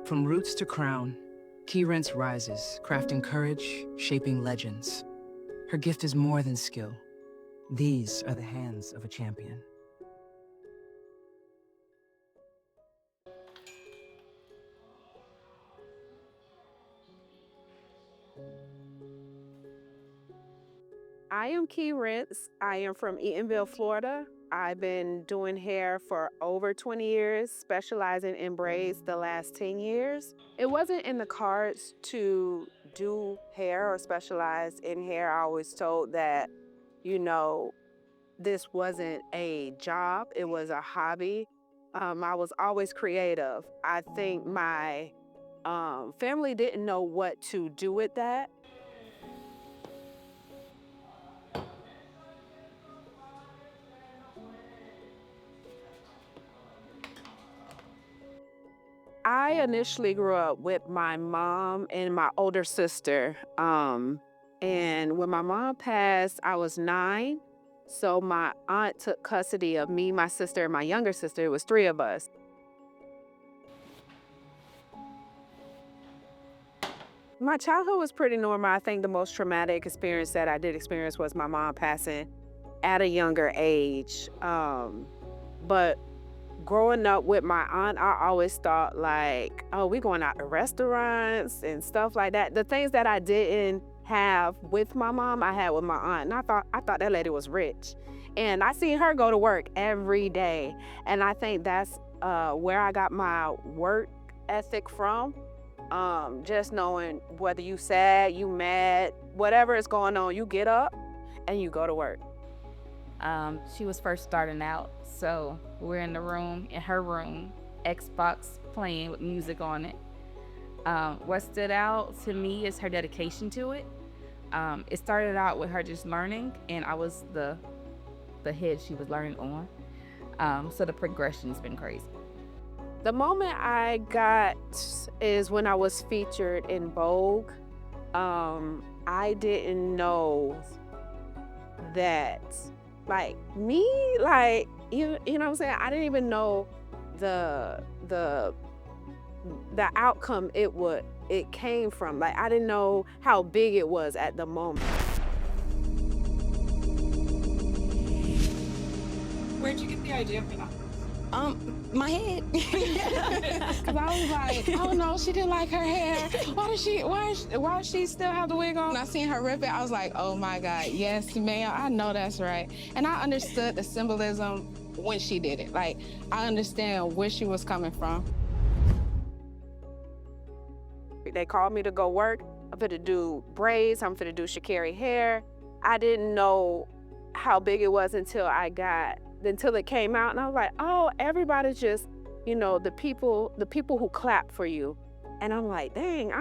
From roots to crown, Key Rentz rises, crafting courage, shaping legends. Her gift is more than skill. These are the hands of a champion. I am Key Rentz. I am from Eatonville, Florida. I've been doing hair for over 20 years, specializing in braids the last 10 years. It wasn't in the cards to do hair or specialize in hair. I was told that, this wasn't a job, it was a hobby. I was always creative. I think my family didn't know what to do with that. I initially grew up with my mom and my older sister. And when my mom passed, I was 9. So my aunt took custody of me, my sister, and my younger sister. It was 3 of us. My childhood was pretty normal. I think the most traumatic experience that I did experience was my mom passing at a younger age. But growing up with my aunt, I always thought like, oh, we going out to restaurants and stuff like that. The things that I didn't have with my mom, I had with my aunt. And I thought that lady was rich. And I seen her go to work every day. And I think that's where I got my work ethic from. Just knowing whether you sad, you mad, whatever is going on, you get up and you go to work. She was first starting out, so we're in her room, Xbox playing with music on it. What stood out to me is her dedication to it. It started out with her just learning, and I was the head she was learning on. So the progression's been crazy. The moment I got is when I was featured in Vogue. I didn't know that, like me, like you know what I'm saying? I didn't even know the outcome it came from. Like I didn't know how big it was at the moment. Where'd you get the idea for that? My head. Cause I was like, oh no, she didn't like her hair. Why does she still have the wig on? When I seen her rip it, I was like, oh my God, yes, ma'am, I know that's right. And I understood the symbolism when she did it. Like, I understand where she was coming from. They called me to go work. I'm finna do braids, I'm finna do shikari hair. I didn't know how big it was until it came out, and I was like, oh, everybody's just, the people who clap for you. And I'm like, dang,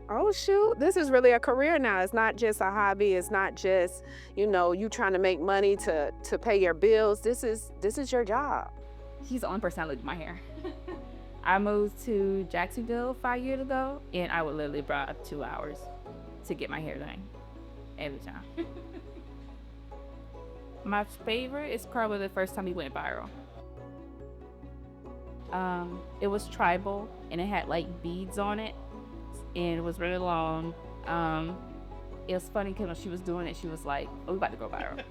oh shoot, this is really a career now. It's not just a hobby. It's not just, you trying to make money to pay your bills. This is your job. She's on personality with my hair. I moved to Jacksonville 5 years ago, and I would literally drive 2 hours to get my hair done every time. My favorite is probably the first time we went viral. It was tribal, and it had like beads on it, and it was really long. It was funny because when she was doing it, she was like, oh, we about to go viral.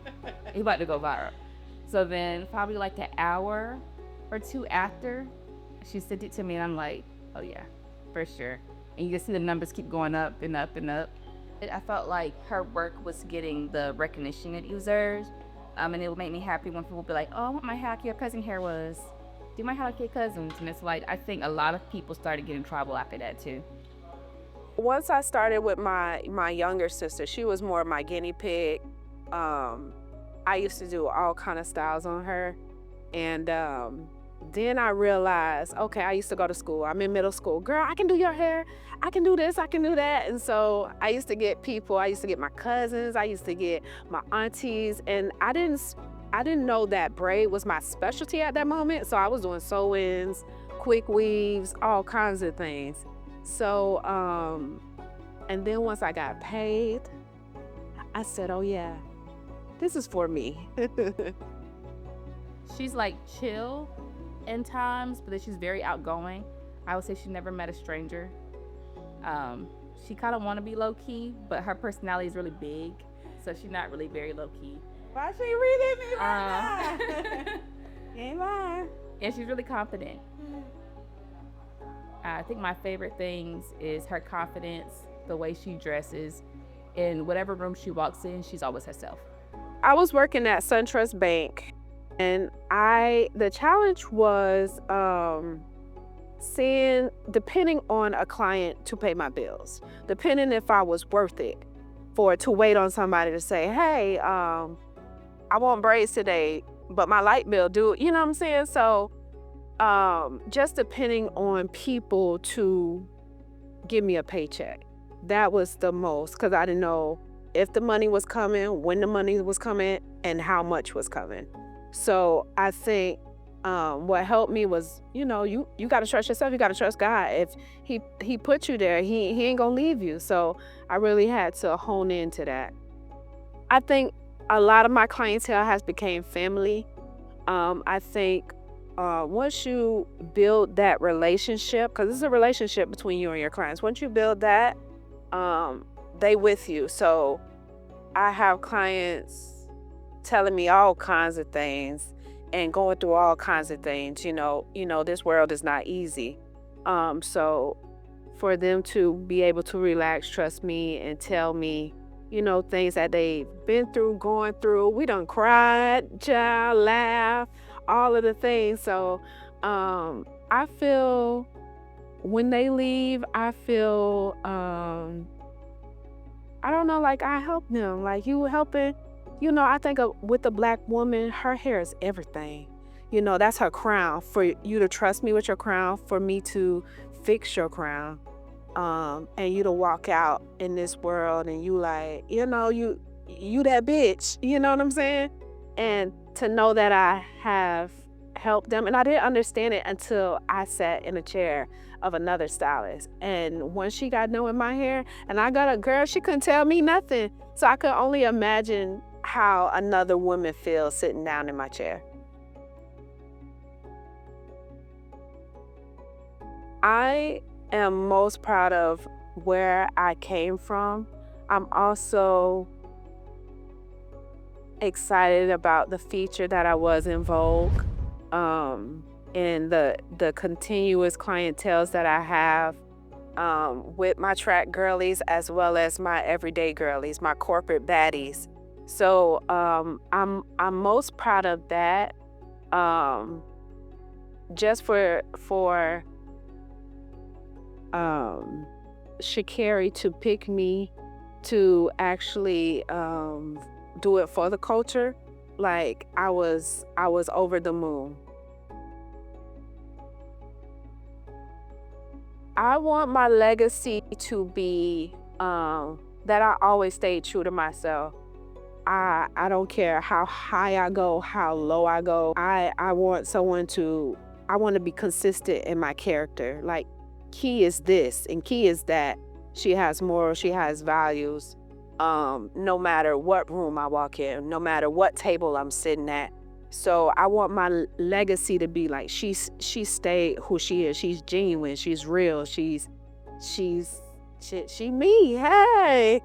We about to go viral. So then probably like an hour or 2 after, she sent it to me, and I'm like, oh yeah, for sure. And you can see the numbers keep going up and up and up. I felt like her work was getting the recognition it deserves. And it would make me happy when people would be like, oh, I want my hair like your cousin hair was. Do my hair like your cousins. And it's like, I think a lot of people started getting tribal after that too. Once I started with my younger sister, she was more my guinea pig. I used to do all kind of styles on her. And then I realized, okay, I used to go to school. I'm in middle school. Girl, I can do your hair. I can do this, I can do that. And so I used to get my cousins, I used to get my aunties, and I didn't know that braid was my specialty at that moment. So I was doing sew-ins, quick weaves, all kinds of things. So, and then once I got paid, I said, oh yeah, this is for me. She's like chill in times, but then she's very outgoing. I would say she never met a stranger. She kind of want to be low key, but her personality is really big, so she's not really very low key. Why she reading me right now? Ain't lying. And she's really confident. I think my favorite things is her confidence, the way she dresses. In whatever room she walks in, she's always herself. I was working at SunTrust Bank, and the challenge was seeing, depending on a client, to pay my bills, depending if I was worth it to wait on somebody to say, hey, I want braids today, but my light bill due, you know what I'm saying? So just depending on people to give me a paycheck. That was the most, because I didn't know if the money was coming, when the money was coming, and how much was coming. So I think what helped me was, you got to trust yourself. You got to trust God. If he put you there, he ain't going to leave you. So I really had to hone into that. I think a lot of my clientele has become family. I think once you build that relationship, because it's a relationship between you and your clients, once you build that, they with you. So I have clients telling me all kinds of things and going through all kinds of things. This world is not easy. So for them to be able to relax, trust me, and tell me, things that they've been through, going through. We done cried, child, laugh, all of the things. So I feel when they leave, I feel, I don't know, like I help them, like you helping. I think with a Black woman, her hair is everything. That's her crown. For you to trust me with your crown, for me to fix your crown, and you to walk out in this world and you like, you that bitch, you know what I'm saying? And to know that I have helped them. And I didn't understand it until I sat in a chair of another stylist. And when she got done with my hair, and I got a girl, she couldn't tell me nothing. So I could only imagine how another woman feels sitting down in my chair. I am most proud of where I came from. I'm also excited about the feature that I was in Vogue, and the continuous clientele that I have with my track girlies as well as my everyday girlies, my corporate baddies. So I'm most proud of that. Just for Sha'Carri to pick me to actually do it for the culture, like I was over the moon. I want my legacy to be that I always stayed true to myself. I don't care how high I go, how low I go. I want I want to be consistent in my character. Like, Key is this and Key is that. She has morals, she has values. No matter what room I walk in, no matter what table I'm sitting at. So I want my legacy to be like, she stayed who she is. She's genuine, she's real, she me, hey.